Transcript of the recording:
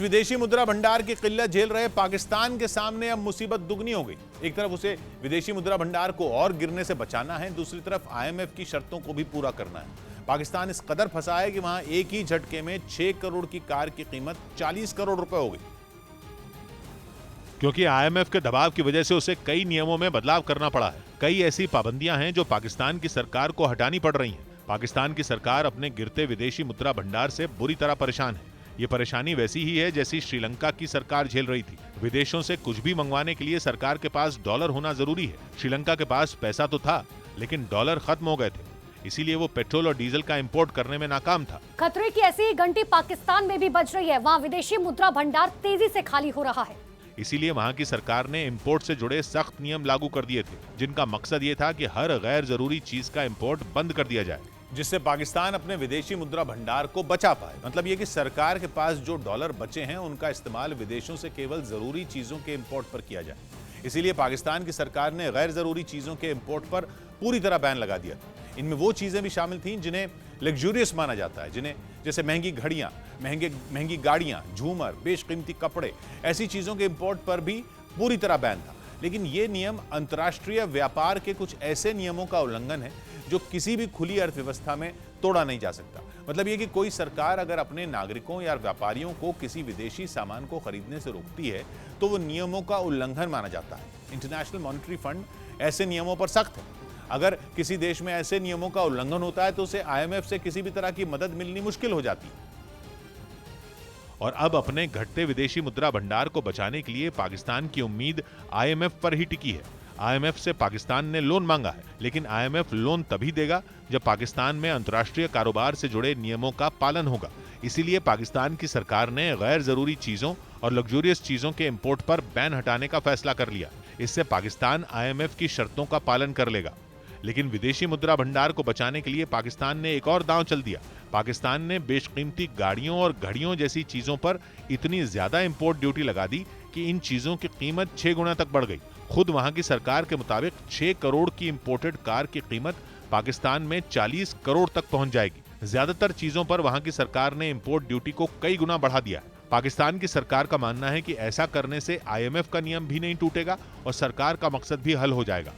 विदेशी मुद्रा भंडार की किल्लत झेल रहे पाकिस्तान के सामने अब मुसीबत दुगनी हो गई। एक तरफ उसे विदेशी मुद्रा भंडार को और गिरने से बचाना है, दूसरी तरफ आईएमएफ की शर्तों को भी पूरा करना है। पाकिस्तान इस कदर फंसा है कि वहां एक ही झटके में 6 करोड़ की कार की कीमत 40 करोड़ रुपए हो गई, क्योंकि आईएमएफ के दबाव की वजह से उसे कई नियमों में बदलाव करना पड़ा है। कई ऐसी पाबंदियां हैं जो पाकिस्तान की सरकार को हटानी पड़ रही हैं। पाकिस्तान की सरकार अपने गिरते विदेशी मुद्रा भंडार से बुरी तरह परेशान है। ये परेशानी वैसी ही है जैसी श्रीलंका की सरकार झेल रही थी। विदेशों से कुछ भी मंगवाने के लिए सरकार के पास डॉलर होना जरूरी है। श्रीलंका के पास पैसा तो था, लेकिन डॉलर खत्म हो गए थे, इसीलिए वो पेट्रोल और डीजल का इंपोर्ट करने में नाकाम था। खतरे की ऐसी ही घंटी पाकिस्तान में भी बज रही है। वहाँ विदेशी मुद्रा भंडार तेजी से खाली हो रहा है। इसीलिए वहां की सरकार ने इंपोर्ट से जुड़े सख्त नियम लागू कर दिए थे, जिनका मकसद ये था कि हर गैर जरूरी चीज का इंपोर्ट बंद कर दिया जाए, जिससे पाकिस्तान अपने विदेशी मुद्रा भंडार को बचा पाए। मतलब यह कि सरकार के पास जो डॉलर बचे हैं उनका इस्तेमाल विदेशों से केवल जरूरी चीजों के इंपोर्ट पर किया जाए। इसीलिए पाकिस्तान की सरकार ने गैर जरूरी चीजों के इंपोर्ट पर पूरी तरह बैन लगा दिया था। इनमें वो चीजें भी शामिल थीं जिन्हें लग्जूरियस माना जाता है, जिन्हें जैसे महंगी घड़ियां, महंगी गाड़ियां, झूमर, बेशकीमती कपड़े, ऐसी चीजों के इंपोर्ट पर भी पूरी तरह बैन था। लेकिन ये नियम अंतर्राष्ट्रीय व्यापार के कुछ ऐसे नियमों का उल्लंघन है जो किसी भी खुली अर्थव्यवस्था में तोड़ा नहीं जा सकता। मतलब ये कि कोई सरकार अगर अपने नागरिकों या व्यापारियों को किसी विदेशी सामान को खरीदने से रोकती है तो वो नियमों का उल्लंघन माना जाता है। इंटरनेशनल मॉनेटरी फंड ऐसे नियमों पर सख्त है। अगर किसी देश में ऐसे नियमों का उल्लंघन होता है तो उसे आईएमएफ से किसी भी तरह की मदद मिलनी मुश्किल हो जाती है। और अब अपने घटते विदेशी मुद्रा भंडार को बचाने के लिए पाकिस्तान की उम्मीद आईएमएफ पर ही टिकी है। आईएमएफ से पाकिस्तान ने लोन मांगा है, लेकिन आईएमएफ लोन तभी देगा जब पाकिस्तान में अंतर्राष्ट्रीय कारोबार से जुड़े नियमों का पालन होगा। इसीलिए पाकिस्तान की सरकार ने गैर जरूरी चीजों और लग्जूरियस चीजों के इंपोर्ट पर बैन हटाने का फैसला कर लिया। इससे पाकिस्तान आईएमएफ की शर्तों का पालन कर लेगा। लेकिन विदेशी मुद्रा भंडार को बचाने के लिए पाकिस्तान ने एक और दांव चल दिया। पाकिस्तान ने बेशकीमती गाड़ियों और घड़ियों जैसी चीजों पर इतनी ज्यादा इंपोर्ट ड्यूटी लगा दी कि इन चीजों की कीमत 6 गुना तक बढ़ गई। खुद वहां की सरकार के मुताबिक 6 करोड़ की इंपोर्टेड कार की कीमत पाकिस्तान में 40 करोड़ तक पहुंच जाएगी। ज्यादातर चीजों पर वहां की सरकार ने इंपोर्ट ड्यूटी को कई गुना बढ़ा दिया है। पाकिस्तान की सरकार का मानना है कि ऐसा करने से आईएमएफ का नियम भी नहीं टूटेगा और सरकार का मकसद भी हल हो जाएगा।